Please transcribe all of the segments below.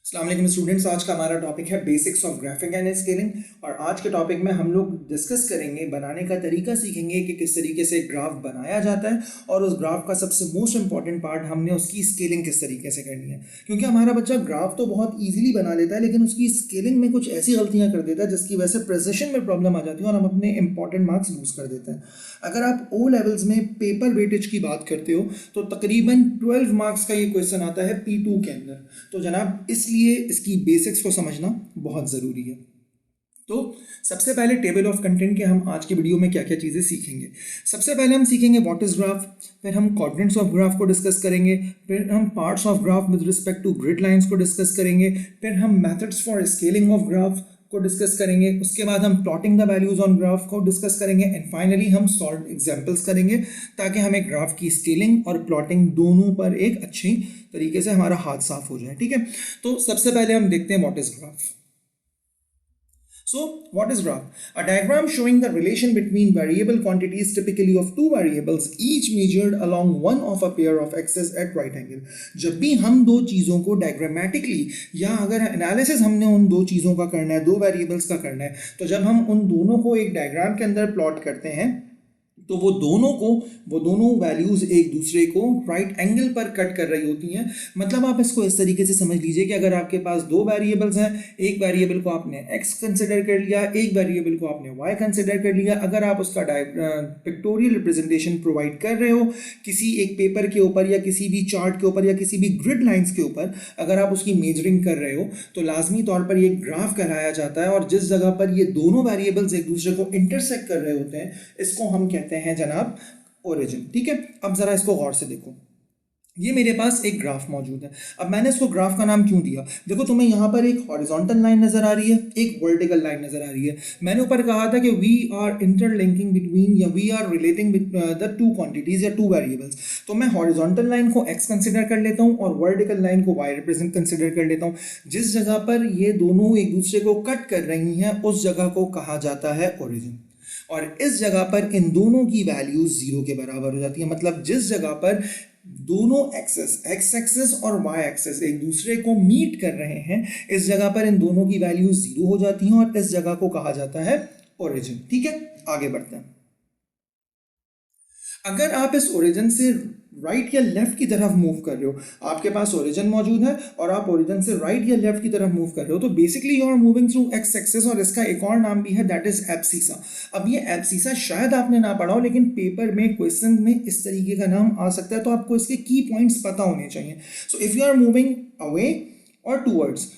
अस्सलाम वालेकुम स्टूडेंट्स। आज का हमारा टॉपिक है basics of graphic and scaling. और आज के टॉपिक में हम लोग डिस्कस करेंगे, बनाने का तरीका सीखेंगे कि किस तरीके से ग्राफ बनाया जाता है और उस ग्राफ का सबसे मोस्ट इंपॉर्टेंट पार्ट हमने उसकी स्केलिंग किस तरीके से करनी है। क्योंकि हमारा बच्चा ग्राफ तो बहुत ईजिली बना लेता है लेकिन उसकी स्केलिंग में कुछ ऐसी गलतियां कर देता है जिसकी वजह से प्रेसिशन में प्रॉब्लम आ जाती है और हम अपने इंपॉर्टेंट मार्क्स लूज कर देते हैं। अगर आप ओ लेवल्स में पेपर वेटेज की बात करते हो तो तकरीबन 12 मार्क्स का ये क्वेश्चन आता है P2 के अंदर। तो जनाब इसलिए इसकी बेसिक्स को समझना बहुत ज़रूरी है। तो सबसे पहले टेबल ऑफ कंटेंट के हम आज की वीडियो में क्या क्या चीज़ें सीखेंगे। सबसे पहले हम सीखेंगे व्हाट इज ग्राफ, फिर हम क्वाड्रेंट्स ऑफ ग्राफ को डिस्कस करेंगे, फिर हम parts of graph with respect to grid lines को डिस्कस करेंगे, फिर हम methods for scaling of graph को डिस्कस करेंगे, उसके बाद हम plotting the values on graph को डिस्कस करेंगे एंड फाइनली हम सॉल्व एग्जांपल्स करेंगे ताकि हमें ग्राफ की स्केलिंग और प्लॉटिंग दोनों पर एक अच्छी तरीके से हमारा हाथ साफ हो जाए। ठीक है, तो सबसे पहले हम देखते हैं what is graph. So, what is graph? A diagram showing the relation between variable quantities, typically of two variables, each measured along one of a pair of axes at right angle. जब भी हम दो चीज़ों को diagrammatically या अगर analysis हमने उन दो चीज़ों का करना है, दो वेरिएबल्स का करना है, तो जब हम उन दोनों को एक डायग्राम के अंदर प्लॉट करते हैं तो वो दोनों वैल्यूज एक दूसरे को राइट एंगल पर कट कर रही होती हैं। मतलब आप इसको इस तरीके से समझ लीजिए कि अगर आपके पास दो वेरिएबल्स हैं, एक वेरिएबल को आपने x कंसिडर कर लिया, एक वेरिएबल को आपने y कंसिडर कर लिया। अगर आप उसका पिक्टोरियल रिप्रेजेंटेशन प्रोवाइड कर रहे हो किसी एक पेपर के ऊपर या किसी भी चार्ट के ऊपर या किसी भी ग्रिड लाइंस के ऊपर, अगर आप उसकी मेजरिंग कर रहे हो तो लाजमी तौर पर ये ग्राफ कहलाया जाता है। और जिस जगह पर ये दोनों वेरिएबल्स एक दूसरे को इंटरसेक्ट कर रहे होते हैं इसको हम कहते हैं जनाब ओरिजिन। ठीक है, अब जरा इसको गौर से देखो। ये मेरे पास एक ग्राफ मौजूद है। अब मैंने इसको ग्राफ का नाम क्यों दिया? देखो तुम्हें यहाँ पर एक हॉरिजॉन्टल लाइन नजर आ रही है, एक वर्टिकल लाइन नजर आ रही है। मैंने ऊपर कहा था कि वी आर इंटरलिंकिंग बिटवीन या we are relating the two quantities या टू वेरिएबल्स। तो मैं हॉरिजॉन्टल लाइन को x कंसिडर कर लेता हूँ और वर्टिकल लाइन को y रिप्रेजेंट कंसिडर कर लेता हूँ। जिस जगह पर ये दोनों एक दूसरे को कट कर रही हैं उस जगह को कहा जाता है ओरिजिन। और इस जगह पर इन दोनों की वैल्यूज जीरो के बराबर हो जाती है। मतलब जिस जगह पर दोनों एक्सेस x एक्सेस और y एक्सेस एक दूसरे को मीट कर रहे हैं इस जगह पर इन दोनों की वैल्यूज जीरो हो जाती हैं और इस जगह को कहा जाता है ओरिजिन। ठीक है, आगे बढ़ते हैं। अगर आप इस ओरिजिन से राइट या लेफ्ट की तरफ मूव कर रहे हो, आपके पास ओरिजिन मौजूद है और आप ओरिजिन से राइट या लेफ्ट की तरफ मूव कर रहे हो, तो basically you are moving through X axis और इसका एक और नाम भी है दैट इज एब्सिसा। अब ये एब्सिसा शायद आपने ना पढ़ा हो लेकिन पेपर में क्वेश्चन में इस तरीके का नाम आ सकता है, तो आपको इसके की पॉइंट्स पता होने चाहिए। So if you are moving away और towards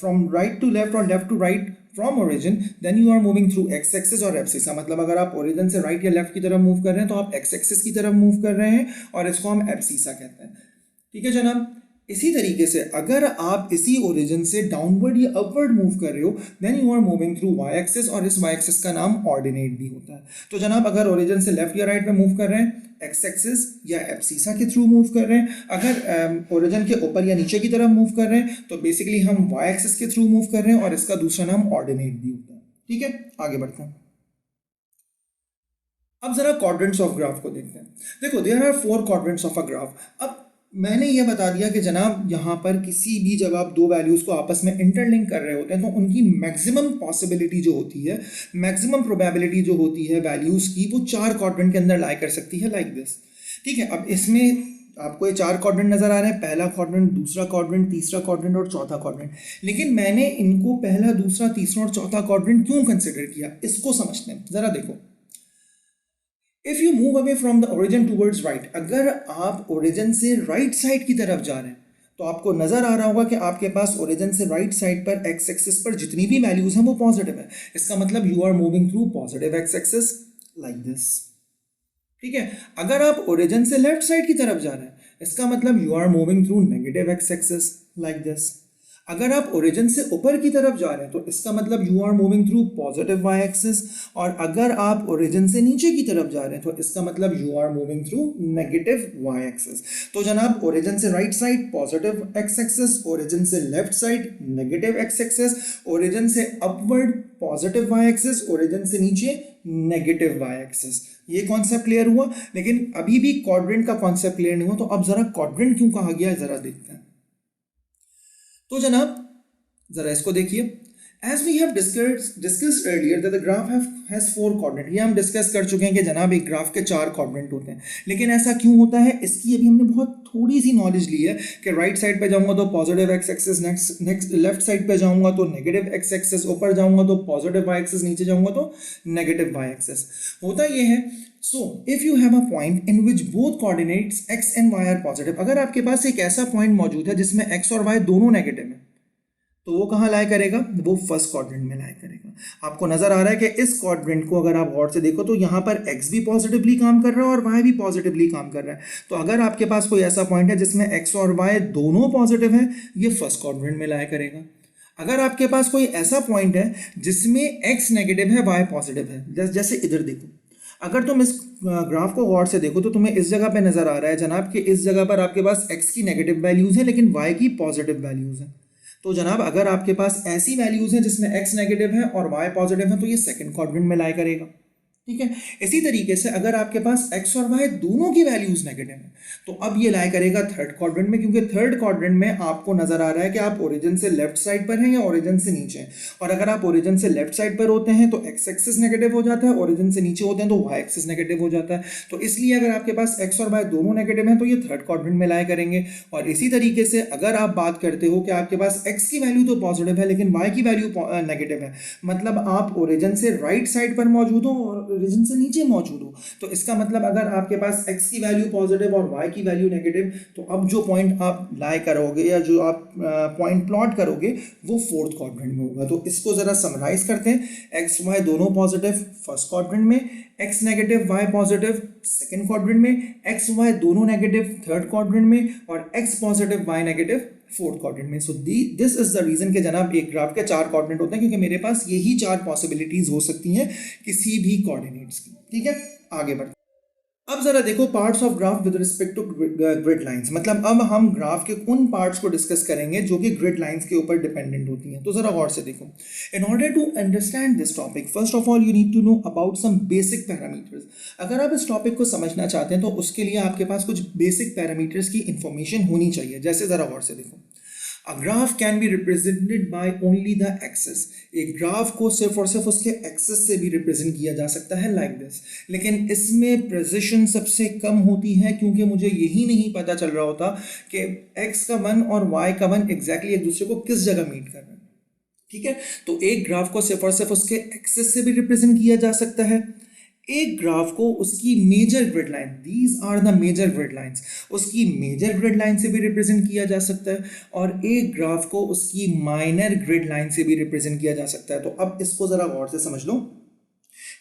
from right to left और left to right from origin then you are moving through X axis और एब्सिसा। मतलब अगर आप ओरिजिन से राइट या लेफ्ट की तरफ मूव कर रहे हैं तो आप एक्स एक्सिस की तरफ मूव कर रहे हैं और इसको हम एब्सिसा कहते हैं। ठीक है जनाब, इसी तरीके से अगर आप इसी ओरिजिन से डाउनवर्ड या अपवर्ड मूव कर रहे हो then you are moving through Y axis और इस वाई एक्सिस का नाम ऑर्डिनेट भी होता है। तो जनाब अगर ओरिजिन से लेफ्ट या राइट में मूव कर रहे हैं एक्स एक्सिस या एब्सिसा के थ्रू मूव कर रहे हैं, अगर ओरिजिन के ऊपर या नीचे की तरफ मूव कर रहे हैं तो बेसिकली हम वाई एक्सिस के थ्रू मूव कर रहे हैं और इसका दूसरा नाम ऑर्डिनेट भी होता है। ठीक है, आगे बढ़ते हैं। अब जरा क्वाड्रेंट्स ऑफ ग्राफ को देखते हैं। देखो there are 4 quadrants of a graph. अब मैंने ये बता दिया कि जनाब यहाँ पर किसी भी जब आप दो वैल्यूज को आपस में इंटरलिंक कर रहे होते हैं तो उनकी मैक्सिमम पॉसिबिलिटी जो होती है, मैक्सिमम प्रोबेबिलिटी जो होती है वैल्यूज की, वो 4 क्वाड्रेंट के अंदर लाई कर सकती है लाइक दिस। ठीक है, अब इसमें आपको ये 4 क्वाड्रेंट नजर आ रहे हैं, पहला क्वाड्रेंट, दूसरा क्वाड्रेंट, तीसरा क्वाड्रेंट और चौथा क्वाड्रेंट। लेकिन मैंने इनको पहला, दूसरा, तीसरा और चौथा क्वाड्रेंट क्यों कंसिडर किया इसको समझते हैं। जरा देखो, if you move away from the origin towards right, अगर आप ओरिजिन से राइट साइड की तरफ जा रहे हैं तो आपको नजर आ रहा होगा कि आपके पास ओरिजिन से राइट साइड पर एक्स एक्सिस पर जितनी भी वैल्यूज हैं वो पॉजिटिव है। इसका मतलब you are moving through positive x axis like this. ठीक है, अगर आप ओरिजिन से लेफ्ट साइड की तरफ जा रहे हैं इसका मतलब you are moving through negative x axis like this. अगर आप ओरिजिन से ऊपर की तरफ जा रहे हैं तो इसका मतलब you are moving through positive Y axis, और अगर आप ओरिजिन से नीचे की तरफ जा रहे हैं तो इसका मतलब you are moving through negative y axis. तो जनाब ओरिजिन से right side positive x axis, origin से left side negative x axis, origin से upward positive Y axis, origin से नीचे नेगेटिव वाई एक्सिस। ये कॉन्सेप्ट क्लियर हुआ, लेकिन अभी भी क्वाड्रेंट का कॉन्सेप्ट क्लियर नहीं हुआ। तो अब जरा क्वाड्रेंट क्यों कहा गया है जरा देखते हैं। तो जनाब जरा इसको देखिए, As we have discussed earlier that the graph has four coordinate, ये हम डिस्कस कर चुके हैं कि जनाब एक ग्राफ के 4 कोऑर्डिनेट होते हैं। लेकिन ऐसा क्यों होता है, इसकी अभी हमने बहुत थोड़ी सी नॉलेज ली है कि राइट साइड पे जाऊंगा तो positive x axis, next left side पे जाऊंगा तो नेगेटिव एक्स एक्सिस, ऊपर जाऊंगा तो पॉजिटिव वाई एक्सिस, नीचे जाऊंगा तो नेगेटिव वाई एक्सिस। होता ये है, so if you have a point in which both coordinates X and Y are positive, अगर आपके पास एक ऐसा पॉइंट मौजूद है जिसमें एक्स और वाई दोनों नेगेटिव है, तो वो कहाँ लाई करेगा, वो फर्स्ट क्वाड्रेंट में लाई करेगा। आपको नजर आ रहा है कि इस क्वाड्रेंट को अगर आप गौर से देखो तो यहाँ पर x भी पॉजिटिवली काम कर रहा है और y भी पॉजिटिवली काम कर रहा है। तो अगर आपके पास कोई ऐसा पॉइंट है जिसमें x और y दोनों पॉजिटिव है, ये फर्स्ट क्वाड्रेंट में लाई करेगा। अगर आपके पास कोई ऐसा पॉइंट है जिसमें x नेगेटिव है, y पॉजिटिव है, जैसे इधर देखो, अगर तुम इस ग्राफ को गौर से देखो तो तुम्हें इस जगह पे नजर आ रहा है जनाब कि इस जगह पर आपके पास x की नेगेटिव वैल्यूज है लेकिन y की पॉजिटिव वैल्यूज है। तो जनाब अगर आपके पास ऐसी वैल्यूज हैं जिसमें x नेगेटिव है और y पॉजिटिव है, तो ये सेकंड क्वाड्रेंट में लाई करेगा। ठीक है, इसी तरीके से अगर आपके पास x और y दोनों की वैल्यूज नेगेटिव है, तो अब ये लाई करेगा थर्ड क्वाड्रेंट में, क्योंकि थर्ड क्वाड्रेंट में आपको नजर आ रहा है कि आप ओरिजिन से लेफ्ट साइड पर हैं या ओरिजिन से नीचे हैं। और अगर आप ओरिजिन से लेफ्ट साइड पर होते हैं तो x एक्सिस नेगेटिव हो जाता है, ओरिजिन से नीचे होते हैं तो y एक्सिस नेगेटिव हो जाता है। तो इसलिए अगर आपके पास x और y दोनों नेगेटिव हैं तो ये थर्ड क्वाड्रेंट में लाई करेंगे। और इसी तरीके से अगर आप बात करते हो कि आपके पास x की वैल्यू तो पॉजिटिव है लेकिन y की वैल्यू नेगेटिव है, मतलब आप ओरिजिन से राइट साइड पर मौजूद हो और ओरिजिन से नीचे मौजूद हो, तो इसका मतलब अगर आपके पास x की वैल्यू पॉजिटिव और y की वैल्यू नेगेटिव, तो अब जो पॉइंट आप लाई करोगे या जो आप पॉइंट प्लॉट करोगे वो फोर्थ क्वाड्रेंट में होगा। तो इसको जरा समराइज करते हैं, x y दोनों पॉजिटिव फर्स्ट क्वाड्रेंट में, x negative y positive second quadrant में, x y दोनों नेगेटिव थर्ड क्वाड्रेंट में और x positive y negative fourth quadrant में। So this is the reason कि जनाब एक ग्राफ के 4 कोऑर्डिनेट होते हैं, क्योंकि मेरे पास यही 4 पॉसिबिलिटीज हो सकती हैं किसी भी कोऑर्डिनेट्स की। ठीक है, आगे बढ़ते। अब जरा देखो parts of graph with respect to grid lines, मतलब अब हम ग्राफ के उन पार्ट्स को डिस्कस करेंगे जो कि ग्रिड लाइंस के ऊपर डिपेंडेंट होती हैं। तो जरा गौर से देखो, in order to understand this topic first of all you need to know about some basic parameters. अगर आप इस टॉपिक को समझना चाहते हैं तो उसके लिए आपके पास कुछ बेसिक पैरामीटर्स की इंफॉर्मेशन होनी चाहिए। जैसे जरा गौर से देखो, A graph can be represented by only the axis। एक ग्राफ को सिर्फ और सिर्फ उसके एक्सेस से भी रिप्रेजेंट किया जा सकता है लाइक दिस, लेकिन इसमें प्रिसिशन सबसे कम होती है क्योंकि मुझे यही नहीं पता चल रहा होता कि x का 1 और y का 1 एग्जैक्टली एक दूसरे को किस जगह मीट कर रहे हैं। ठीक है, तो एक ग्राफ को सिर्फ और सिर्फ उसके एक्सेस से भी रिप्रेजेंट किया जा सकता है, एक ग्राफ को उसकी major grid line, these are the major grid lines, उसकी मेजर ग्रिड लाइन से भी रिप्रेजेंट किया जा सकता है, और एक ग्राफ को उसकी माइनर ग्रिड लाइन से भी रिप्रेजेंट किया जा सकता है। तो अब इसको जरा गौर से समझ लो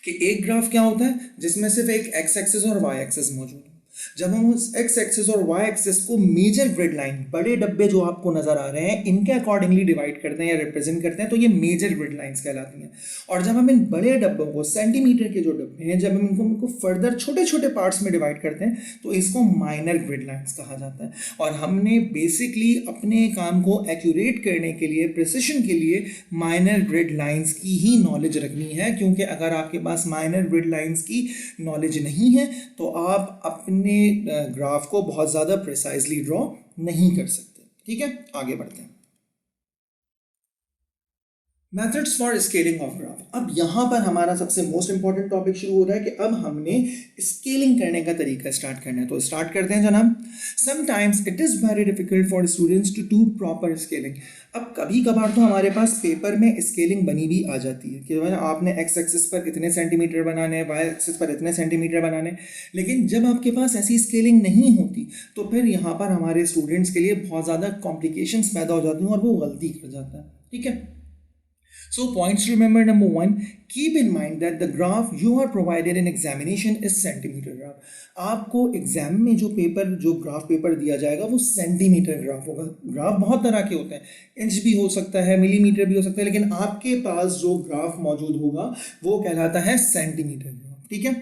कि एक ग्राफ क्या होता है जिसमें सिर्फ एक एक्स एक्सिस और वाई एक्सिस मौजूद है। जब हम उस एक्स एक्सिस और वाई एक्सिस को मेजर ग्रिड लाइन, बड़े डब्बे जो आपको नजर आ रहे हैं, इनके अकॉर्डिंगली डिवाइड करते हैं या रिप्रेजेंट करते हैं, तो ये मेजर ग्रिड लाइंस कहलाती हैं। और जब हम इन बड़े डब्बों को, सेंटीमीटर के जो डब्बे हैं, जब हम इनको फर्दर छोटे छोटे पार्ट्स में डिवाइड करते हैं तो इसको माइनर ग्रिड लाइंस कहा जाता है। और हमने बेसिकली अपने काम को एक्यूरेट करने के लिए, प्रिसिशन के लिए माइनर ग्रिड लाइंस की ही नॉलेज रखनी है, क्योंकि अगर आपके पास माइनर ग्रिड लाइंस की नॉलेज नहीं है तो आप अपने ग्राफ को बहुत ज़्यादा प्रिसाइजली ड्रॉ नहीं कर सकते। ठीक है, आगे बढ़ते हैं। Methods for scaling of graph. अब यहाँ पर हमारा सबसे मोस्ट इंपॉर्टेंट टॉपिक शुरू हो रहा है कि अब हमने स्केलिंग करने का तरीका स्टार्ट करना है। तो स्टार्ट करते हैं जनाब। Sometimes it is very difficult for students to do proper scaling. अब कभी कभार तो हमारे पास पेपर में स्केलिंग बनी भी आ जाती है कि आपने एक्स एक्सिस पर इतने सेंटीमीटर बनाने हैं, वाई एक्सिस पर इतने सेंटीमीटर बनाने, लेकिन जब आपके पास ऐसी स्केलिंग नहीं होती तो फिर यहाँ पर हमारे स्टूडेंट्स के लिए बहुत ज़्यादा कॉम्प्लिकेशंस पैदा हो जाती हैं और वो गलती कर जाता है। ठीक है, so points to remember: number 1, keep in mind that the graph you are provided in examination is centimeter graph। आपको एग्जाम में जो ग्राफ पेपर दिया जाएगा वो सेंटीमीटर ग्राफ होगा। ग्राफ बहुत तरह के होते हैं, इंच भी हो सकता है, मिलीमीटर भी हो सकता है, लेकिन आपके पास जो ग्राफ मौजूद होगा वो कहलाता है सेंटीमीटर ग्राफ। ठीक है,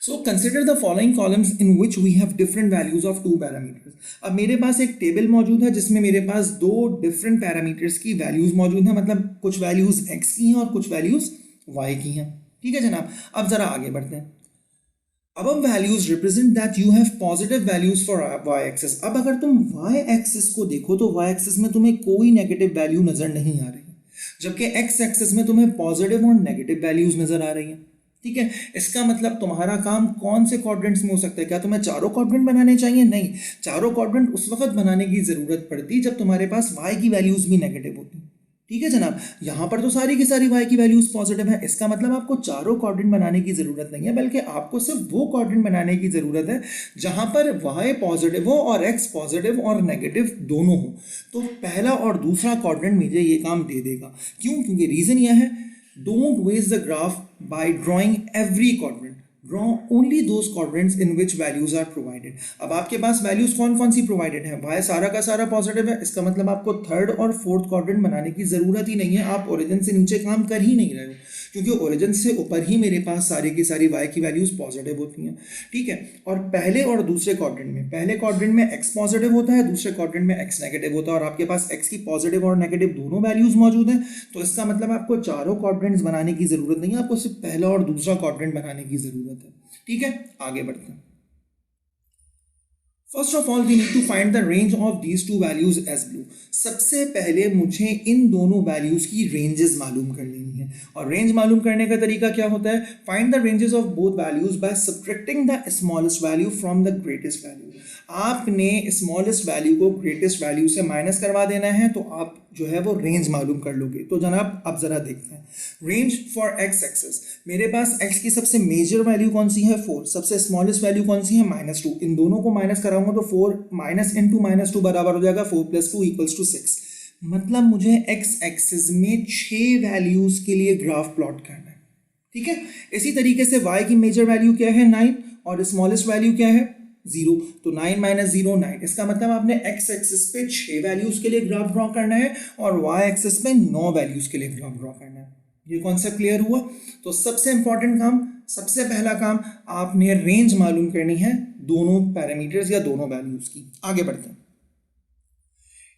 So consider the following columns in which we have different values of two parameters। अब मेरे पास एक टेबल मौजूद है जिसमें मेरे पास दो डिफरेंट पैरामीटर्स की वैल्यूज मौजूद हैं, मतलब कुछ वैल्यूज x की हैं और कुछ वैल्यूज y की हैं। ठीक है जनाब, अब जरा आगे बढ़ते हैं। अब हम values represent that you have positive values for Y axis. अब अगर तुम वाई एक्सिस को देखो तो वाई एक्सिस में तुम्हें कोई नेगेटिव वैल्यू नजर नहीं आ रही, जबकि एक्स एक्सिस में तुम्हें पॉजिटिव और नेगेटिव वैल्यूज नजर आ रही हैं। ठीक है, इसका मतलब तुम्हारा काम कौन से क्वाड्रेंट्स में हो सकता है? क्या तुम्हें चारों क्वाड्रेंट बनाने चाहिए? नहीं, चारों क्वाड्रेंट उस वक्त बनाने की जरूरत पड़ती जब तुम्हारे पास वाई की वैल्यूज भी नेगेटिव होती। ठीक है जनाब, यहाँ पर तो सारी की सारी वाई की वैल्यूज पॉजिटिव है, इसका मतलब आपको चारों क्वाड्रेंट बनाने की जरूरत नहीं है, बल्कि आपको सिर्फ वो क्वाड्रेंट बनाने की जरूरत है जहां पर वाई पॉजिटिव हो और एक्स पॉजिटिव और नेगेटिव दोनों हो। तो पहला और दूसरा क्वाड्रेंट मुझे ये काम दे देगा। क्यों? क्योंकि रीजन यह है, don't waste the graph by drawing every quadrant, draw only those quadrants in which values are provided. अब आपके पास वैल्यूज कौन कौन सी प्रोवाइडेड है? वाई सारा का सारा पॉजिटिव है, इसका मतलब आपको थर्ड और फोर्थ क्वाड्रेंट बनाने की जरूरत ही नहीं है, आप ओरिजिन से नीचे काम कर ही नहीं रहे हो, क्योंकि ओरिजिन से ऊपर ही मेरे पास सारी की सारी वाई की वैल्यूज पॉजिटिव होती हैं। ठीक है, और पहले और दूसरे क्वाड्रेंट में, पहले क्वाड्रेंट में एक्स पॉजिटिव होता है, दूसरे क्वाड्रेंट में एक्स नेगेटिव होता है, और आपके पास एक्स की पॉजिटिव और नेगेटिव दोनों वैल्यूज मौजूद हैं। तो इसका मतलब आपको चारों क्वाड्रेंट्स बनाने की जरूरत नहीं है, आपको सिर्फ पहला और दूसरा क्वाड्रेंट बनाने की जरूरत है। ठीक है, आगे बढ़ते हैं। First of all we need to find the range of these two values as below. सबसे पहले मुझे इन दोनों वैल्यूज की रेंजेस मालूम कर लेनी है, और रेंज मालूम करने का तरीका क्या होता है? Find the ranges of both values by subtracting the smallest value from the greatest value. आपने स्मॉलेस्ट वैल्यू को ग्रेटेस्ट वैल्यू से माइनस करवा देना है, तो आप जो है वो रेंज मालूम कर लोगे। तो जनाब अब जरा देखते हैं रेंज फॉर एक्स एक्सिस। मेरे पास एक्स की सबसे मेजर वैल्यू कौन सी है? 4। सबसे स्मॉलेस्ट वैल्यू कौन सी है? -2। इन दोनों को माइनस कराऊंगा तो 4 माइनस इंटू -2 बराबर हो जाएगा 4 + 2 = 6। मतलब मुझे एक्स एक्सिस में 6 वैल्यूज के लिए ग्राफ प्लॉट करना है। ठीक है, इसी तरीके से वाई की मेजर वैल्यू क्या है? 9, और स्मॉलेस्ट वैल्यू क्या है? 0। तो 9 - 0 9। इसका मतलब आपने एक्स एक्सिस पे 6 वैल्यूज के लिए ग्राफ ड्रॉ करना है और वाई एक्सिस पे 9 वैल्यूज के लिए ग्राफ ड्रॉ करना है। ये कॉन्सेप्ट क्लियर हुआ? तो सबसे इंपॉर्टेंट काम, सबसे पहला काम, आपने रेंज मालूम करनी है दोनों पैरामीटर्स या दोनों वैल्यूज की। आगे बढ़ते हैं।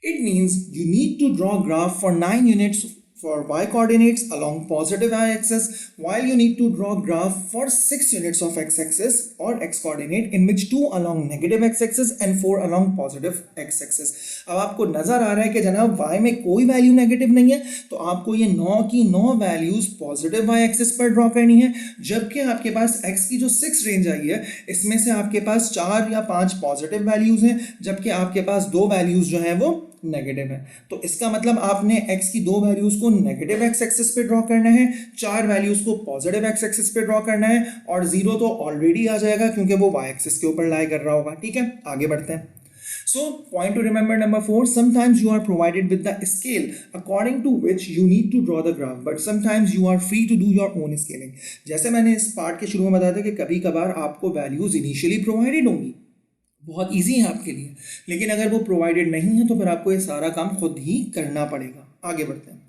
It means you need to draw graph for 9 units for y coordinates along positive y-axis, while you need to draw graph for 6 units of x-axis or x coordinate, in which 2 along negative x-axis and 4 along positive x-axis। अब आपको नजर आ रहा है कि जनाब y में कोई value negative नहीं है, तो आपको ये 9 की 9 वैल्यूज पॉजिटिव y-axis पर ड्रॉ करनी है, जबकि आपके पास x की जो 6 रेंज आई है, इसमें से आपके पास 4 या 5 पॉजिटिव वैल्यूज हैं, जबकि आपके पास 2 वैल्यूज जो है वो नेगेटिव है। तो इसका मतलब आपने x की 2 वैल्यूज को नेगेटिव x एक्सिस पे ड्रॉ करना है, 4 वैल्यूज को पॉजिटिव x एक्सिस पे ड्रॉ करना है, और 0 तो ऑलरेडी आ जाएगा क्योंकि वो y एक्सिस के ऊपर लाई कर रहा होगा। ठीक है, आगे बढ़ते हैं। So point to remember number 4, sometimes you are provided with the scale according to which you need to draw the graph, but sometimes you are free to do your own scaling। जैसे मैंने इस part के शुरू में बताया था कि कभी कभार आपको वैल्यूज इनिशियली प्रोवाइडेड होंगी, बहुत इजी है आपके लिए, लेकिन अगर वो प्रोवाइडेड नहीं है तो फिर आपको ये सारा काम खुद ही करना पड़ेगा। आगे बढ़ते हैं।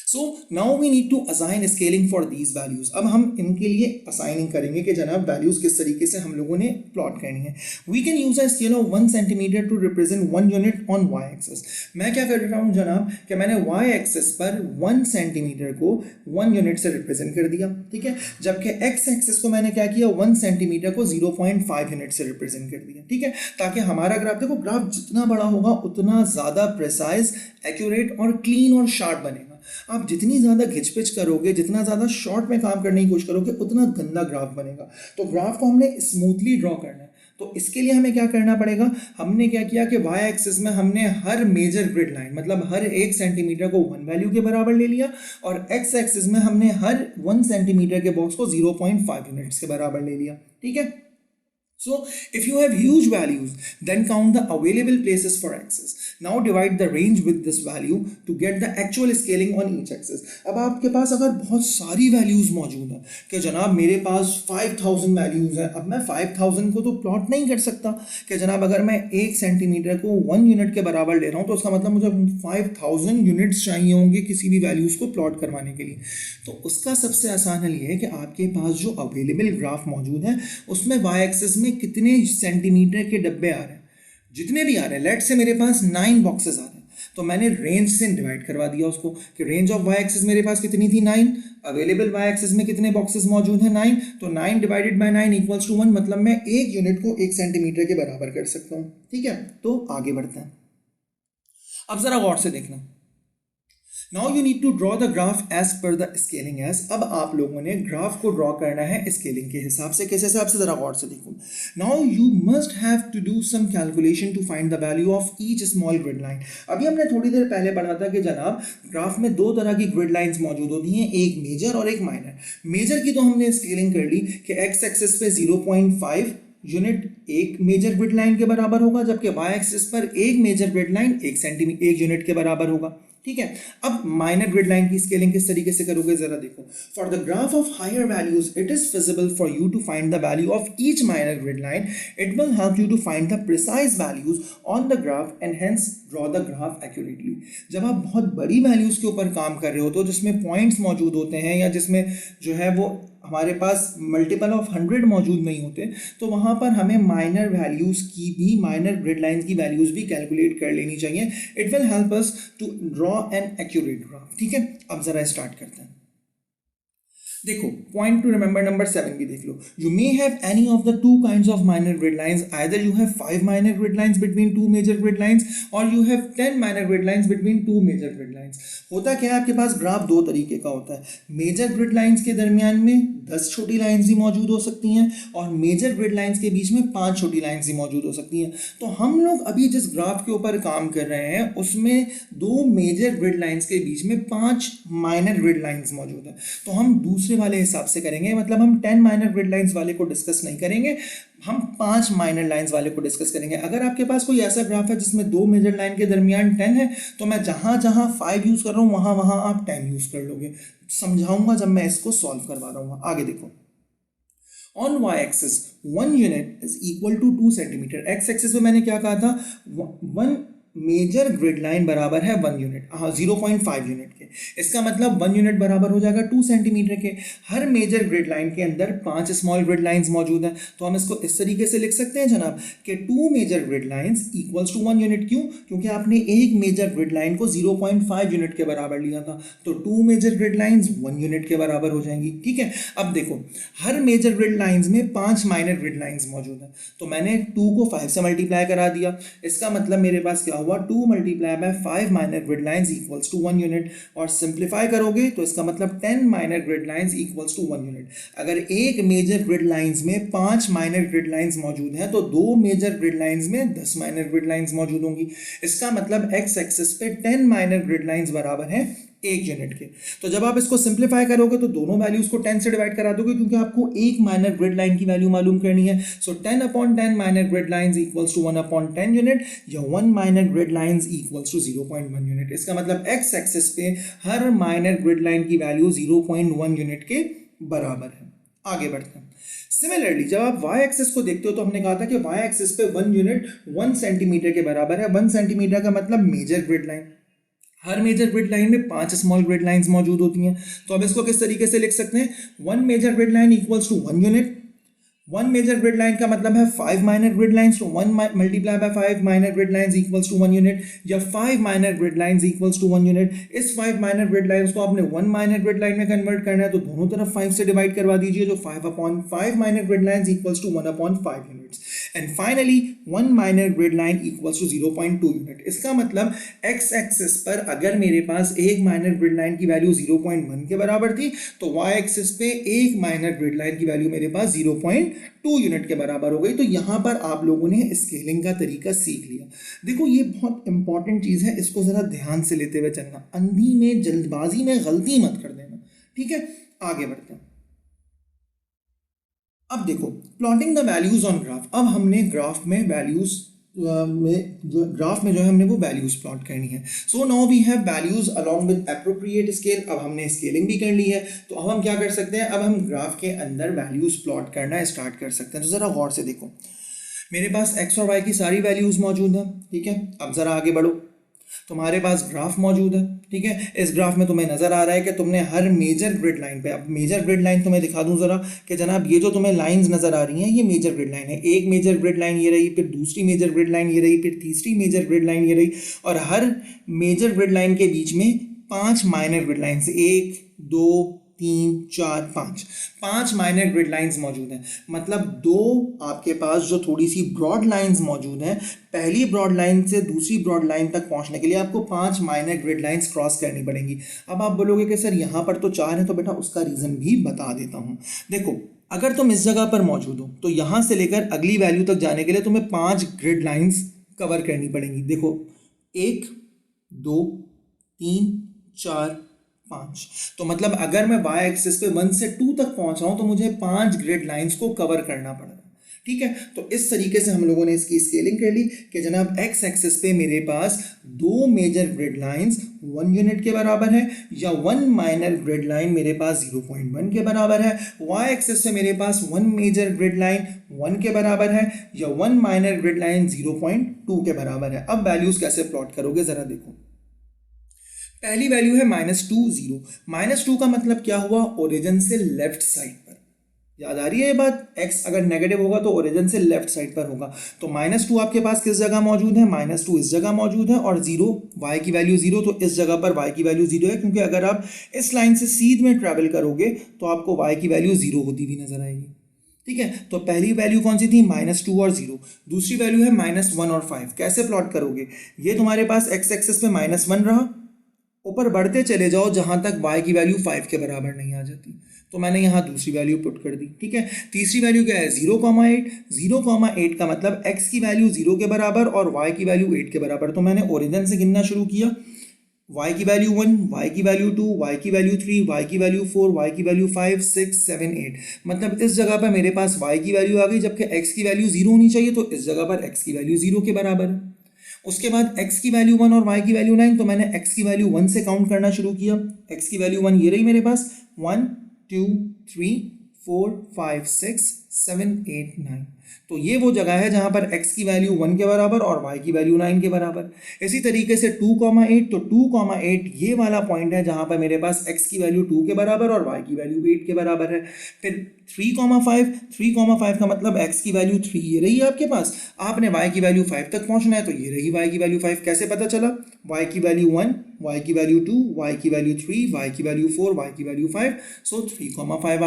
So now we need to assign scaling for these values. अब हम इनके लिए असाइनिंग करेंगे कि जनाब वैल्यूज किस तरीके से हम लोगों ने प्लॉट करनी है। We can use a scale of 1 centimetre to represent 1 unit on Y axis. मैं क्या कर रहा हूँ जनाब कि मैंने वाई एक्सिस पर 1 सेंटीमीटर को 1 यूनिट से रिप्रेजेंट कर दिया। ठीक है, जबकि एक्स एक्सिस को मैंने क्या किया, 1 सेंटीमीटर को 0.5 यूनिट से रिप्रेजेंट कर दिया। ठीक है, ताकि हमारा ग्राफ, देखो ग्राफ जितना बड़ा होगा उतना ज़्यादा प्रिसाइज, एक्यूरेट और क्लीन और शार्प बनेगा। आप जितनी ज़्यादा घिचपिच करोगे, जितना ज़्यादा शॉर्ट में काम करने की कोशिश करोगे, उतना गंदा ग्राफ बनेगा। तो ग्राफ को हमने स्मूथली ड्रॉ करना है, तो इसके लिए हमें क्या करना पड़ेगा, हमने क्या किया कि वाई एक्सिस में हमने हर मेजर ग्रिड लाइन, मतलब हर 1 सेंटीमीटर को 1 वैल्यू के बराबर ले लिया, और एक्स एक्सिस में हमने हर 1 सेंटीमीटर के बॉक्स को 0.5 यूनिट्स के बराबर ले लिया। ठीक है, so if you have huge values, then count the available places for axis. Now divide the range with this value to get the actual scaling on each axis. अब आपके पास अगर बहुत सारी वैल्यूज मौजूद हैं कि जनाब मेरे पास 5000 वैल्यूज हैं, अब मैं 5000 को तो प्लॉट नहीं कर सकता कि जनाब अगर मैं 1 सेंटीमीटर को 1 यूनिट के बराबर ले रहा हूँ तो उसका मतलब मुझे 5000 यूनिट्स चाहिए होंगे किसी भी वैल्यूज को प्लॉट करवाने के लिए। तो उसका सबसे आसान हल ये है कि आपके पास जो अवेलेबल ग्राफ मौजूद है उसमें वाई एक्सिस में कितने सेंटीमीटर के डब्बे आ रहे हैं, जितने भी आ रहे हैं, लेट से मेरे पास 9 बॉक्सेस आ रहे हैं, तो मैंने रेंज से डिवाइड करवा दिया उसको कि रेंज ऑफ वाई एक्सिस मेरे पास कितनी थी 9, अवेलेबल वाई एक्सिस में कितने बॉक्सेस मौजूद हैं 9, तो 9 डिवाइडेड बाय 9 इक्वल्स टू 1, मतलब मैं एक यूनिट को 1 सेंटीमीटर के बराबर कर सकता हूँ। ठीक है, तो आगे बढ़ते हैं। अब जरा गौर से देखना, now you need to draw the graph as per the scaling as. अब आप लोगों ने ग्राफ को ड्रॉ करना है स्केलिंग के हिसाब से। किस हिसाब से, जरा गौर से देखो। Now you must have to do some calculation to find the value of each small grid line. अभी हमने थोड़ी देर पहले पढ़ा था कि जनाब ग्राफ में दो तरह की ग्रिड लाइंस मौजूद होती हैं, एक मेजर और एक माइनर। मेजर की तो हमने स्केलिंग कर ली कि एक्स एक्सिस पे 0.5 यूनिट एक मेजर ग्रिड लाइन के बराबर होगा, जबकि वाई एक्सिस पर एक मेजर ग्रिड लाइन 1 यूनिट के बराबर होगा। ठीक है, अब माइनर ग्रिड लाइन की स्केलिंग किस तरीके से करोगे जरा देखो। For the graph of higher values it is feasible for you to find the value of each minor grid line. It will help you to find the precise values on the graph and hence draw the graph accurately. जब आप बहुत बड़ी values के ऊपर काम कर रहे हो तो जिसमें पॉइंट्स मौजूद होते हैं या जिसमें जो है वो हमारे पास मल्टीपल ऑफ 100 मौजूद नहीं होते, तो वहाँ पर हमें माइनर वैल्यूज़ की भी, माइनर ग्रिड लाइंस की वैल्यूज़ भी कैलकुलेट कर लेनी चाहिए। It will help us to draw an accurate graph. ठीक है, अब ज़रा स्टार्ट करते हैं। देखो, पॉइंट टू रिमेंबर नंबर 7 भी देख लो। You may have any of the two kinds of minor grid lines, either you have 5 minor grid lines between two major grid lines और you have 10 minor grid lines between two major grid lines. होता क्या है, आपके पास graph दो तरीके का होता है। मेजर ग्रिड लाइंस के दरमियान में 10 छोटी लाइंस भी मौजूद हो सकती हैं और मेजर ग्रिड लाइंस के बीच में 5 छोटी लाइंस भी मौजूद हो सकती हैं। तो हम लोग अभी जिस ग्राफ के ऊपर काम कर रहे हैं उसमें 2 मेजर ग्रिड लाइंस के बीच में 5 माइनर ग्रिड लाइंस मौजूद है। तो हम दूसरे वाले हिसाब से करेंगे, मतलब हम 10 माइनर ग्रिड लाइंस वाले को डिस्कस नहीं करेंगे, हम 5 माइनर लाइंस वाले को डिस्कस करेंगे। अगर आपके पास कोई ऐसा ग्राफ है जिसमें 2 मेजर लाइन के दरमियान 10 है, तो मैं जहां जहां 5 यूज कर रहा हूं वहां वहां आप 10 यूज कर लोगे। समझाऊंगा जब मैं इसको सॉल्व करवा रहा हूँ। आगे देखो, on y axis 1 unit is equal to 2 centimetre. x axis पे मैंने क्या कहा था, 1 मेजर ग्रिड लाइन बराबर है 1 यूनिट, हाँ 0.5 यूनिट के। इसका मतलब 1 यूनिट बराबर हो जाएगा 2 सेंटीमीटर के। हर मेजर ग्रिड लाइन के अंदर 5 स्मॉल ग्रिड लाइंस मौजूद हैं, तो हम इसको इस तरीके से लिख सकते हैं जनाब कि 2 major grid lines equals to 1 unit. क्यों? क्योंकि आपने एक मेजर ग्रिड लाइन को 0.5 यूनिट के बराबर लिया था, तो 2 मेजर ग्रिड लाइंस 1 यूनिट के बराबर हो जाएंगी। ठीक है, अब देखो हर मेजर ग्रिड लाइंस में 5 माइनर ग्रिड लाइंस मौजूद हैं, तो मैंने 2 को 5 से मल्टीप्लाई करा दिया। इसका मतलब मेरे पास क्या हुआ, 2 multiply by 5 minor grid lines equals to 1 unit. और सिंप्लीफाई करोगे तो इसका मतलब 10 minor grid lines equals to 1 unit. अगर एक मेजर ग्रिड लाइंस में 5 माइनर ग्रिड लाइंस मौजूद हैं तो 2 मेजर ग्रिड लाइंस में 10 माइनर ग्रिड लाइंस मौजूद होंगी। इसका मतलब एक्स एक्सिस पे 10 माइनर ग्रिड लाइंस बराबर है 1 यूनिट के। तो जब आप इसको सिंप्लीफाई करोगे तो दोनों वैल्यूज को 10 से डिवाइड करा दोगे, क्योंकि आपको एक माइनर ग्रिड लाइन की वैल्यू मालूम करनी है। So 10 upon 10 minor grid lines equals to 1 upon 10 unit, या 1 minor grid lines equals to 0.1 unit. इसका मतलब एक्स एक्सिस पे हर माइनर ग्रिड लाइन की वैल्यू 0.1 यूनिट के बराबर है। आगे बढ़ते हैं। सिमिलरली जब आप y एक्सिस को देखते हो तो हमने कहा था कि y एक्सिस पे 1 यूनिट 1 सेंटीमीटर के बराबर है। 1 सेंटीमीटर का मतलब मेजर ग्रिड लाइन। हर मेजर ग्रिड लाइन में 5 स्मॉल ग्रिड लाइंस मौजूद होती हैं, तो अब इसको किस तरीके से लिख सकते हैं, 1 major grid line equals to 1 unit. 1 major grid line का मतलब है 5 माइनर ग्रिड लाइंस, तो 1 multiply by 5 minor grid lines equals to 1 unit, या 5 minor grid lines equals to 1 unit. इस 5 माइनर ग्रिड लाइंस को आपने 1 माइनर ग्रिड लाइन में convert करना है, तो दोनों तरफ 5 से डिवाइड करवा दीजिए, जो 5 upon 5 minor grid lines equals to 1 upon 5 units. And finally 1 minor grid line equals to 0.2 unit. इसका मतलब एक्स एक्सिस पर अगर मेरे पास एक माइनर ग्रिड लाइन की वैल्यू 0.1 के बराबर थी, तो वाई एक्सिस पे एक माइनर ग्रिड लाइन की वैल्यू मेरे पास 0.2 यूनिट के बराबर हो गई। तो यहां पर आप लोगों ने स्केलिंग का तरीका सीख लिया। देखो ये बहुत इंपॉर्टेंट चीज है, इसको जरा ध्यान से लेते हुए चलना, अंधी में जल्दबाजी में गलती मत कर देना। ठीक है, आगे बढ़ते हैं। अब देखो plotting the values on graph. अब हमने ग्राफ में वैल्यूज ग्राफ में जो है हमने वो वैल्यूज प्लॉट करनी है। So now we have values along with appropriate scale. अब हमने स्केलिंग भी कर ली है, तो अब हम क्या कर सकते हैं, अब हम ग्राफ के अंदर वैल्यूज प्लॉट करना स्टार्ट कर सकते हैं। तो जरा गौर से देखो, मेरे पास एक्स और वाई की सारी वैल्यूज मौजूद हैं। ठीक है, अब जरा आगे बढ़ो। तुम्हारे पास ग्राफ मौजूद है, ठीक है। इस ग्राफ में तुम्हें नजर आ रहा है कि तुमने हर मेजर ग्रिड लाइन पे, अब मेजर ग्रिड लाइन तुम्हें दिखा दूं जरा कि जनाब ये जो तुम्हें लाइंस नजर आ रही हैं ये मेजर ग्रिड लाइन है। एक मेजर ग्रिड लाइन ये रही, फिर दूसरी मेजर ग्रिड लाइन ये रही, फिर तीसरी मेजर ग्रिड लाइन ये रही, और हर मेजर ग्रिड लाइन के बीच में 5 minor grid lines, 1 2 3 4 5 minor grid lines मौजूद हैं। मतलब दो आपके पास जो थोड़ी सी ब्रॉड लाइंस मौजूद हैं, पहली ब्रॉड लाइन से दूसरी ब्रॉड लाइन तक पहुंचने के लिए आपको 5 माइनर ग्रिड लाइंस क्रॉस करनी पड़ेंगी। अब आप बोलोगे कि सर यहाँ पर तो 4 है, तो बेटा उसका रीज़न भी बता देता हूँ। देखो, अगर तुम इस जगह पर मौजूद हो तो यहाँ से लेकर अगली वैल्यू तक जाने के लिए तुम्हें 5 ग्रिड लाइंस कवर करनी पड़ेंगी। देखो, 1 2 3 4 5, तो मतलब अगर मैं y एक्सिस पे 1 से 2 तक पहुंच रहा हूं तो मुझे 5 ग्रिड लाइंस को कवर करना पड़ेगा, ठीक है। तो इस तरीके से हम लोगों ने इसकी स्केलिंग कर ली कि जनाब x एक्सिस पे मेरे पास 2 मेजर ग्रिड लाइंस 1 यूनिट के बराबर है, या 1 माइनर ग्रिड लाइन मेरे पास 0.1 के बराबर है। y एक्सिस पे मेरे पास 1 मेजर ग्रिड लाइन 1 के बराबर है, या 1 माइनर ग्रिड लाइन 0.2 के बराबर है। अब वैल्यूज कैसे प्लॉट करोगे जरा देखो। पहली वैल्यू है -2 0। -2 का मतलब क्या हुआ, ओरिजिन से लेफ्ट साइड पर। याद आ रही है ये बात, x अगर नेगेटिव होगा तो ओरिजिन से लेफ्ट साइड पर होगा। तो -2 आपके पास किस जगह मौजूद है, -2 इस जगह मौजूद है, और 0 y की वैल्यू 0, तो इस जगह पर y की वैल्यू 0 है, क्योंकि अगर आप इस लाइन से सीध में ट्रेवल करोगे तो आपको y की वैल्यू 0 होती हुई नजर आएगी, ठीक है। तो पहली वैल्यू कौन सी थी, -2 और 0। दूसरी वैल्यू है -1 और 5। कैसे प्लॉट करोगे, ये तुम्हारे पास x एक्सिस पे -1 रहा, ऊपर बढ़ते चले जाओ जहां तक y की वैल्यू 5 के बराबर नहीं आ जाती, तो मैंने यहाँ दूसरी वैल्यू पुट कर दी, ठीक है। तीसरी वैल्यू क्या है, 0,8। 0,8 का मतलब x की वैल्यू 0 के बराबर और y की वैल्यू 8 के बराबर। तो मैंने ओरिजिन से गिनना शुरू किया, y की वैल्यू 1, y की वैल्यू 2, y की वैल्यू 3, y की वैल्यू 4, y की वैल्यू 5 6 7 8। मतलब इस जगह पर मेरे पास y की वैल्यू आ गई, जबकि x की वैल्यू 0 होनी चाहिए, तो इस जगह पर x की वैल्यू 0 के बराबर है। उसके बाद x की वैल्यू 1 और y की वैल्यू 9, तो मैंने x की वैल्यू 1 से काउंट करना शुरू किया। x की वैल्यू 1 ये रही मेरे पास, 1 2 3 4 5 6 7 8 9। तो ये वो जगह है जहां पर x की वैल्यू 1 के बराबर और y की वैल्यू 9 के बराबर। इसी तरीके से 2,8, तो 2,8 ये वाला पॉइंट है जहां पर मेरे पास x की वैल्यू 2 के बराबर और y की वैल्यू 8 के बराबर है। फिर 3,5, 3,5 का मतलब x की वैल्यू 3 ये रही है आपके पास, आपने y की वैल्यू 5 तक पहुंचना है, तो ये रही y की वैल्यू 5। कैसे पता चला, y की वैल्यू 1, y की वैल्यू 2, y की वैल्यू 3, y की वैल्यू 4, y की वैल्यू 5, सो 3,5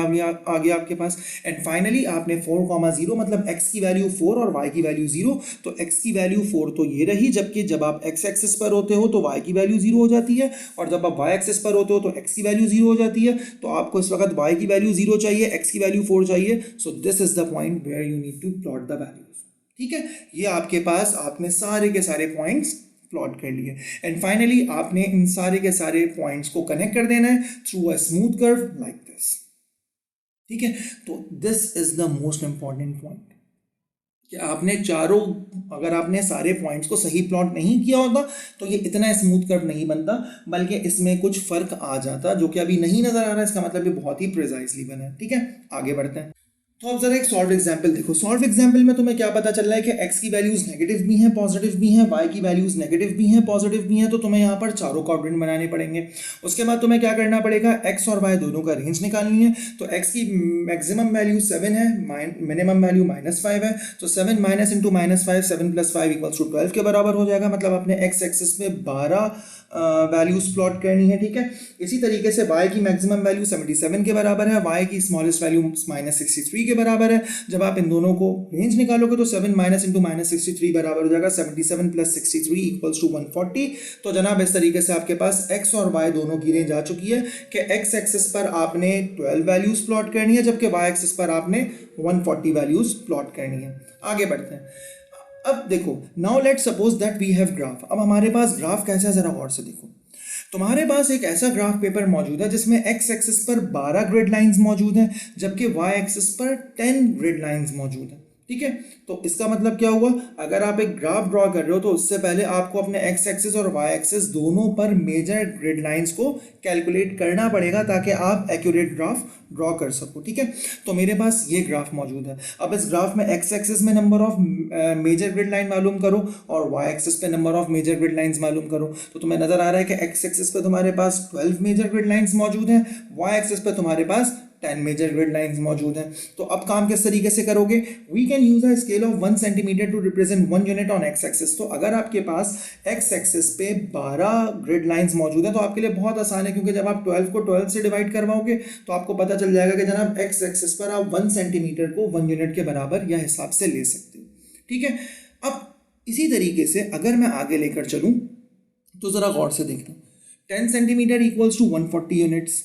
आ गया आपके पास। एंड फाइनली आपने 4,0 मतलब x की वैल्यू 4 और y की वैल्यू 0, तो x की वैल्यू 4 तो ये रही, जबकि जब आप x एक्सिस पर होते हो तो y की वैल्यू 0 हो जाती है, और जब आप y एक्सिस पर होते हो तो x की वैल्यू 0 हो जाती है। तो आपको इस वक्त y की वैल्यू 0 चाहिए, x की वैल्यू 4 चाहिए। So this is the point where you need to plot the values, ठीक है। ये आपके पास आपने सारे के सारे पॉइंट्स प्लॉट कर लिए, एंड फाइनली आपने इन सारे के सारे पॉइंट्स को कनेक्ट कर देना है through a smooth curve like this, ठीक है। तो this is the most important point कि आपने चारों, अगर आपने सारे पॉइंट्स को सही प्लॉट नहीं किया होता तो ये इतना स्मूथ कर्व नहीं बनता, बल्कि इसमें कुछ फर्क आ जाता जो कि अभी नहीं नजर आ रहा है। इसका मतलब ये बहुत ही प्रिसाइजली बना है, ठीक है। आगे बढ़ते हैं। तो अब जरा एक सॉल्व एग्जाम्पल देखो। सॉल्व एग्जाम्पल में तुम्हें क्या पता चल रहा है कि x की वैल्यूज नेगेटिव भी हैं, पॉजिटिव भी हैं, y की वैल्यूज नेगेटिव भी हैं, पॉजिटिव भी हैं, तो तुम्हें यहाँ पर चारों क्वाड्रेंट बनाने पड़ेंगे। उसके बाद तुम्हें क्या करना पड़ेगा, x और y दोनों का रेंज निकालनी है। तो x की मैक्सिमम वैल्यू 7 है, मिनिमम वैल्यू -5 है, तो 7 माइनस इंटू -5, 7 + 5 = 12 के बराबर हो जाएगा। मतलब आपने x एक्सिस में 12 वैल्यूज प्लॉट करनी है, ठीक है। इसी तरीके से y की मैक्सिमम वैल्यू 77 के बराबर है, y की स्मॉलेस्ट वैल्यू -63 के बराबर है। जब आप इन दोनों को रेंज निकालोगे तो 7 माइनस इंटू -63 बराबर हो जाएगा 77 + 63 = 140। तो जनाब इस तरीके से आपके पास x और y दोनों की रेंज आ चुकी है कि x एक्सिस पर आपने 12 वैल्यूज प्लॉट करनी है, जबकि y एक्सिस पर आपने 140 वैल्यूज प्लॉट करनी है। आगे बढ़ते हैं। अब देखो, now let's suppose that we have graph. अब हमारे पास ग्राफ कैसा है जरा गौर से देखो। तुम्हारे पास एक ऐसा ग्राफ पेपर मौजूद है जिसमें x एक्सिस पर 12 ग्रिड लाइंस मौजूद हैं, जबकि y एक्सिस पर 10 ग्रिड लाइंस मौजूद हैं, ठीक है। तो इसका मतलब क्या हुआ, अगर आप एक ग्राफ ड्रॉ कर रहे हो तो उससे पहले आपको अपने एक्स एक्सिस और वाई एक्सिस दोनों पर मेजर ग्रिड लाइंस को कैलकुलेट करना पड़ेगा ताकि आप एक्यूरेट ग्राफ ड्रॉ कर सको। ठीक है, तो मेरे पास ये ग्राफ मौजूद है। अब इस ग्राफ में एक्स एक्सिस में number of major grid line मालूम करो और वाई एक्सिस पे number of major grid lines मालूम करो। तो तुम्हें नजर आ रहा है कि एक्स एक्सिस पे तुम्हारे पास 12 मेजर ग्रिड लाइंस मौजूद हैं, वाई एक्सिस पे तुम्हारे पास 10 मेजर ग्रिड लाइंस मौजूद हैं। तो अब काम किस तरीके से करोगे, we can use a scale of 1 centimetre to represent 1 unit on X axis. तो अगर आपके पास एक्स एक्सिस पे 12 ग्रिड लाइंस मौजूद हैं तो आपके लिए बहुत आसान है, क्योंकि जब आप 12 को 12 से डिवाइड करवाओगे तो आपको पता चल जाएगा कि जनाब एक्स एक्सिस पर आप 1 सेंटीमीटर को 1 यूनिट के बराबर या हिसाब से ले सकते हो। ठीक है, अब इसी तरीके से अगर मैं आगे लेकर चलूं तो जरा गौर से देखना, 10 सेंटीमीटर इक्वल्स टू 140 यूनिट्स।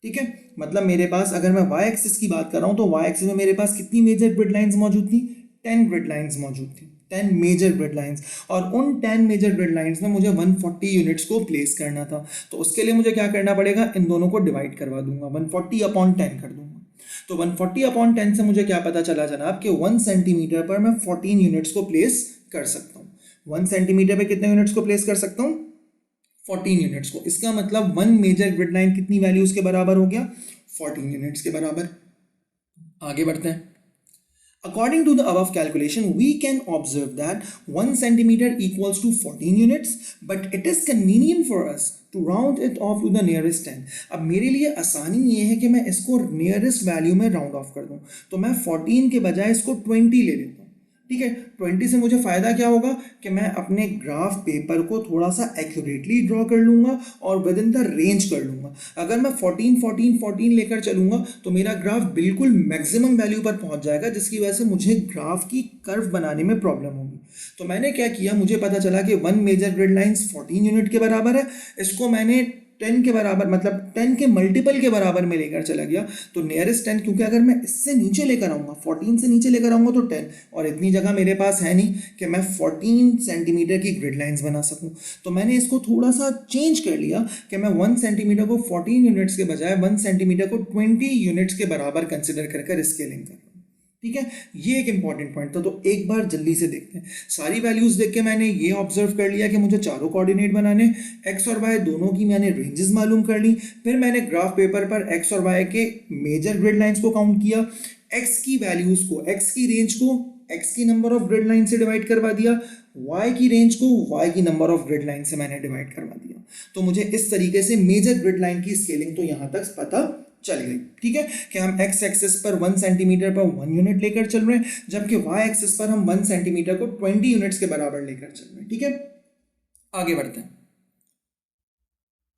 ठीक है, मतलब मेरे पास अगर मैं वाई एक्सिस की बात कर रहा हूं तो वाई एक्सिस में मेरे पास कितनी मेजर ग्रिड लाइंस मौजूद थी, 10 ग्रिड लाइंस मौजूद थी, 10 मेजर ग्रिड लाइंस। और उन 10 मेजर ग्रिड लाइंस में मुझे 140 यूनिट्स को प्लेस करना था। तो उसके लिए मुझे क्या करना पड़ेगा, इन दोनों को डिवाइड करवा दूंगा, 140 अपॉन 10 कर दूंगा। तो 140 अपॉन 10 से मुझे क्या पता चला जनाब कि 1 सेंटीमीटर पर मैं 14 यूनिट्स को प्लेस कर सकता हूँ। 1 सेंटीमीटर पे कितने यूनिट्स को प्लेस कर सकता हूँ, 14 यूनिट्स को। इसका मतलब 1 मेजर ग्रिड लाइन कितनी वैल्यूज के बराबर हो गया, 14 यूनिट्स के बराबर। आगे बढ़ते हैं। According to the above calculation, we can observe that 1 centimeter equals to 14 units, but it is convenient for us to round it off to the nearest 10. अब मेरे लिए आसानी ये है कि मैं इसको नियरेस्ट वैल्यू में राउंड ऑफ कर दूं, तो मैं 14 के बजाय इसको 20 ले लेता हूँ। ठीक है, 20 से मुझे फ़ायदा क्या होगा कि मैं अपने ग्राफ पेपर को थोड़ा सा एक्यूरेटली ड्रॉ कर लूँगा और विद इन द रेंज कर लूँगा। अगर मैं 14 लेकर चलूँगा तो मेरा ग्राफ बिल्कुल मैक्सिमम वैल्यू पर पहुँच जाएगा, जिसकी वजह से मुझे ग्राफ की कर्व बनाने में प्रॉब्लम होगी। तो मैंने क्या किया, मुझे पता चला कि 1 मेजर ग्रिड लाइंस 14 यूनिट के बराबर है, इसको मैंने 10 के बराबर मतलब 10 के मल्टीपल के बराबर में लेकर चला गया। तो नियरेस्ट 10, क्योंकि अगर मैं इससे नीचे लेकर आऊँगा, 14 से नीचे लेकर आऊँगा तो 10, और इतनी जगह मेरे पास है नहीं कि मैं 14 सेंटीमीटर की ग्रिड लाइंस बना सकूँ। तो मैंने इसको थोड़ा सा चेंज कर लिया कि मैं 1 सेंटीमीटर को 14 यूनिट्स के बजाय 1 सेंटीमीटर को 20 यूनिट्स के बराबर कंसिडर कर स्केलिंग कर। ठीक है, ये एक इंपॉर्टेंट पॉइंट था। तो एक बार जल्दी से देखते हैं। सारी वैल्यूज देख के मैंने ये ऑब्जर्व कर लिया कि मुझे चारों कोऑर्डिनेट बनाने, एक्स और वाई दोनों की मैंने रेंजेस मालूम कर ली। फिर मैंने ग्राफ पेपर पर एक्स और वाई के मेजर ग्रिड लाइंस को काउंट किया, एक्स की वैल्यूज को, एक्स की रेंज को एक्स की नंबर ऑफ ग्रिड लाइन से डिवाइड करवा दिया, वाई की रेंज को वाई की नंबर ऑफ ग्रिड लाइन से मैंने डिवाइड करवा दिया। तो मुझे इस तरीके से मेजर ग्रिड लाइन की स्केलिंग तो यहाँ तक पता चल गई। ठीक है, कि हम एक्स एक्सिस पर 1 सेंटीमीटर पर 1 यूनिट लेकर चल रहे हैं, जबकि वाई एक्सिस पर हम 1 सेंटीमीटर को 20 यूनिट्स के बराबर लेकर चल रहे हैं। ठीक है, आगे बढ़ते हैं।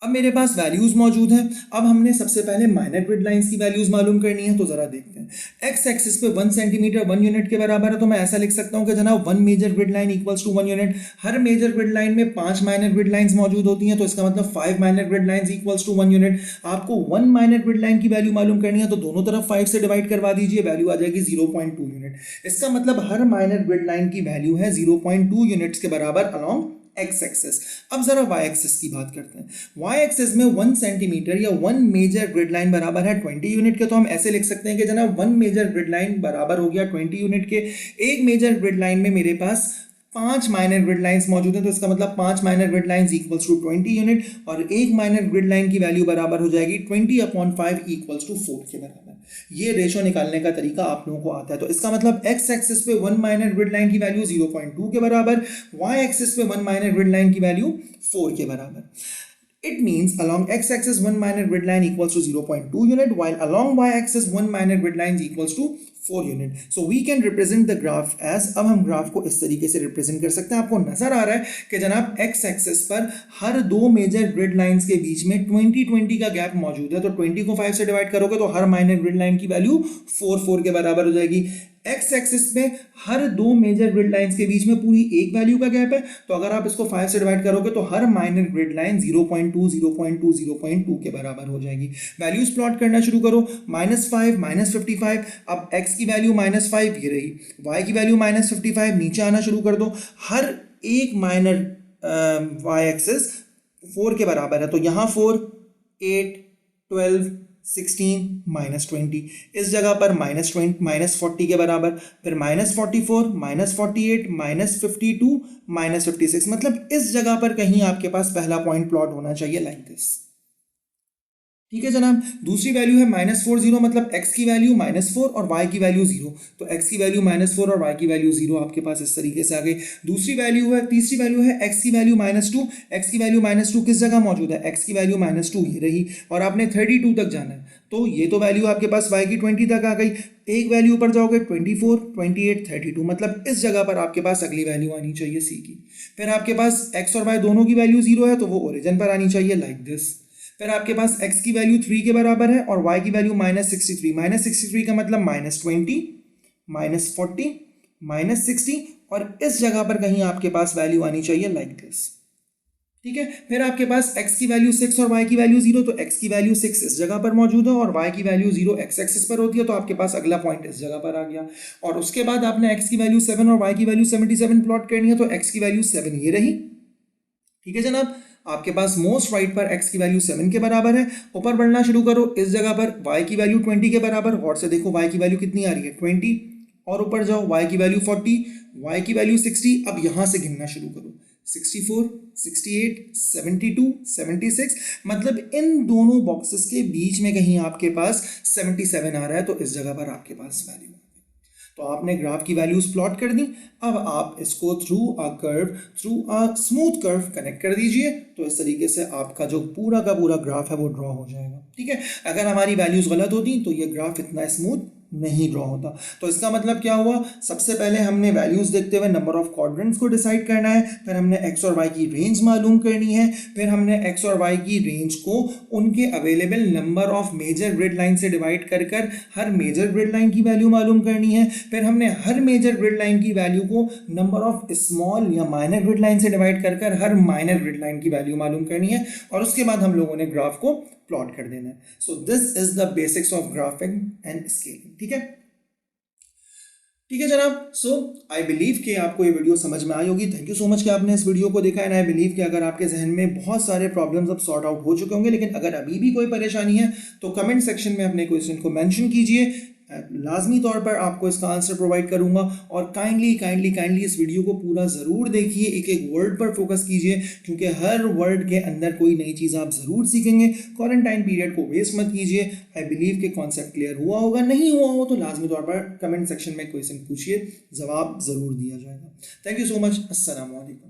अब मेरे पास वैल्यूज मौजूद हैं। अब हमने सबसे पहले माइनर ग्रिड लाइंस की वैल्यूज मालूम करनी है। तो जरा देखते हैं। एक्स एक्सिस पे 1 सेंटीमीटर 1 यूनिट के बराबर है, तो मैं ऐसा लिख सकता हूं कि जनाब 1 major grid line equals to 1 unit. हर मेजर ग्रिड लाइन में 5 माइनर ग्रिड लाइंस मौजूद होती हैं, तो इसका मतलब 5 minor grid lines equals to 1 unit. आपको 1 माइनर ग्रिड लाइन की वैल्यू मालूम करनी है, तो दोनों तरफ 5 से डिवाइड करवा दीजिए, वैल्यू आ जाएगी 0.2 यूनिट। इसका मतलब हर माइनर ग्रिड लाइन की वैल्यू है 0.2 यूनिट्स के बराबर अलॉन्ग एक्स एक्सिस। अब जरा वाई एक्सिस की बात करते हैं। वाई एक्सिस में 1 सेंटीमीटर या 1 मेजर ग्रिड लाइन बराबर है 20 यूनिट के। तो हम ऐसे लिख सकते हैं कि जनाब 1 मेजर ग्रिड लाइन बराबर हो गया 20 यूनिट के। एक मेजर ग्रिड लाइन में मेरे पास 5 माइनर ग्रिड लाइंस मौजूद हैं, तो इसका मतलब 5 minor grid lines equals to 20 unit, और एक माइनर ग्रिड लाइन की वैल्यू बराबर हो जाएगी 20/5 इक्वल्स टू 4 के बराबर। ये रेशो निकालने का तरीका आप लोगों को आता है। तो इसका मतलब एक्स एक्सिस पे 1 माइनर ग्रिड लाइन की वैल्यू 0.2 के बराबर, वाई एक्सिस पे 1 माइनर ग्रिड लाइन की वैल्यू 4 के बराबर। It means along x-axis 1 minor grid line equals to 0.2 unit, while along y-axis 1 minor grid line equals to 4 unit. So we can represent the graph as, अब हम graph को इस तरीके से represent कर सकते हैं। आपको नजर आ रहा है कि जनाब x एक्सिस पर हर दो मेजर ग्रिड लाइंस के बीच में 20 का गैप मौजूद है। तो 20 को 5 से डिवाइड करोगे तो हर माइनर ग्रिड लाइन की वैल्यू 4 के बराबर हो जाएगी। एक्स एक्सिस पे हर दो मेजर ग्रिड लाइंस के बीच में पूरी एक वैल्यू का गैप है, तो अगर आप इसको 5 से डिवाइड करोगे तो हर माइनर ग्रिड लाइन 0.2 के बराबर हो जाएगी। वैल्यूज प्लॉट करना शुरू करो, -5 -55। अब x की वैल्यू -5 ये रही, y की वैल्यू -55, नीचे आना शुरू कर दो। हर एक माइनर y एक्सिस 4 के बराबर है, तो यहाँ 4, 8, 12, 16 -20, इस जगह पर -40 के बराबर, फिर -44 -48 -52 -56, मतलब इस जगह पर कहीं आपके पास पहला पॉइंट प्लॉट होना चाहिए लाइक दिस। ठीक है जनाब। दूसरी वैल्यू है -40, मतलब x की वैल्यू -4 और y की वैल्यू 0, तो x की वैल्यू -4 और y की वैल्यू 0 आपके पास इस तरीके से आ गई। तीसरी वैल्यू है x की वैल्यू -2, x की वैल्यू -2 किस जगह मौजूद है, x की वैल्यू -2 ये रही, और आपने 32 तक जाना है, तो ये तो वैल्यू आपके पास y की 20 तक आ गई। एक वैल्यू ऊपर जाओगे 24, 28, 32, मतलब इस जगह पर आपके पास अगली वैल्यू आनी चाहिए c की। फिर आपके पास x और y दोनों की वैल्यू 0 है, तो वो ओरिजिन पर आनी चाहिए लाइक दिस। फिर आपके पास x की वैल्यू 3 के बराबर है और y की वैल्यू -63, -63 का मतलब -20, -40, -60, और इस जगह पर कहीं आपके पास वैल्यू आनी चाहिए लाइक दिस। ठीक है। फिर आपके पास x की वैल्यू 6 और y की वैल्यू 0, तो x की वैल्यू 6 इस जगह पर मौजूद है और y की वैल्यू 0 x एक्सिस पर होती है, तो आपके पास अगला पॉइंट इस जगह पर आ गया। और उसके बाद आपने x की वैल्यू 7 और y की वैल्यू 77 प्लॉट करनी है, तो x की वैल्यू 7 ये रही। ठीक है जनाब। आपके पास मोस्ट राइट पर x की वैल्यू 7 के बराबर है, ऊपर बढ़ना शुरू करो, इस जगह पर y की वैल्यू 20 के बराबर, और से देखो y की वैल्यू कितनी आ रही है 20, और ऊपर जाओ y की वैल्यू 40, y की वैल्यू 60, अब यहां से गिनना शुरू करो 64, 68, 72, 76, मतलब इन दोनों बॉक्सेस के बीच में कहीं आपके पास 77 आ रहा है, तो इस जगह पर आपके पास वैल्यू। तो आपने ग्राफ की वैल्यूज प्लॉट कर दी। अब आप इसको through a smooth curve connect कर दीजिए, तो इस तरीके से आपका जो पूरा का पूरा ग्राफ है वो ड्रॉ हो जाएगा। ठीक है। अगर हमारी वैल्यूज गलत होती तो ये ग्राफ इतना स्मूथ नहीं ड्रॉ होता। तो इसका मतलब क्या हुआ, सबसे पहले हमने वैल्यूज देखते हुए नंबर ऑफ क्वाड्रेंट्स को डिसाइड करना है, फिर हमने एक्स और वाई की रेंज मालूम करनी है, फिर हमने एक्स और वाई की रेंज को उनके available number of major grid line से डिवाइड कर हर मेजर ग्रिड लाइन की वैल्यू मालूम करनी है, फिर हमने हर मेजर ग्रिड लाइन की वैल्यू को नंबर ऑफ स्मॉल या माइनर ग्रिड लाइन से डिवाइड कर हर माइनर ग्रिड लाइन की वैल्यू मालूम करनी है, और उसके बाद हम लोगों ने ग्राफ को प्लॉट कर देना है। सो this is the basics of graphic and scaling. ठीक है। ठीक है जनाब। सो आई बिलीव कि आपको ये वीडियो समझ में आई होगी। थैंक यू सो मच कि आपने इस वीडियो को देखा, एंड आई बिलीव कि अगर आपके जहन में बहुत सारे प्रॉब्लम्स अब सॉर्ट आउट हो चुके होंगे, लेकिन अगर अभी भी कोई परेशानी है तो कमेंट सेक्शन में अपने क्वेश्चन को मेंशन कीजिए, लाजमी तौर पर आपको इसका आंसर प्रोवाइड करूंगा। और काइंडली इस वीडियो को पूरा ज़रूर देखिए, एक एक वर्ड पर फोकस कीजिए, क्योंकि हर वर्ड के अंदर कोई नई चीज़ आप ज़रूर सीखेंगे। क्वारंटाइन पीरियड को वेस्ट मत कीजिए। आई बिलीव कि कॉन्सेप्ट क्लियर हुआ होगा, नहीं हुआ हो तो लाजमी तौर पर कमेंट सेक्शन में क्वेश्चन पूछिए, जवाब ज़रूर दिया जाएगा। Thank you so much. अस्सलाम वालेकुम।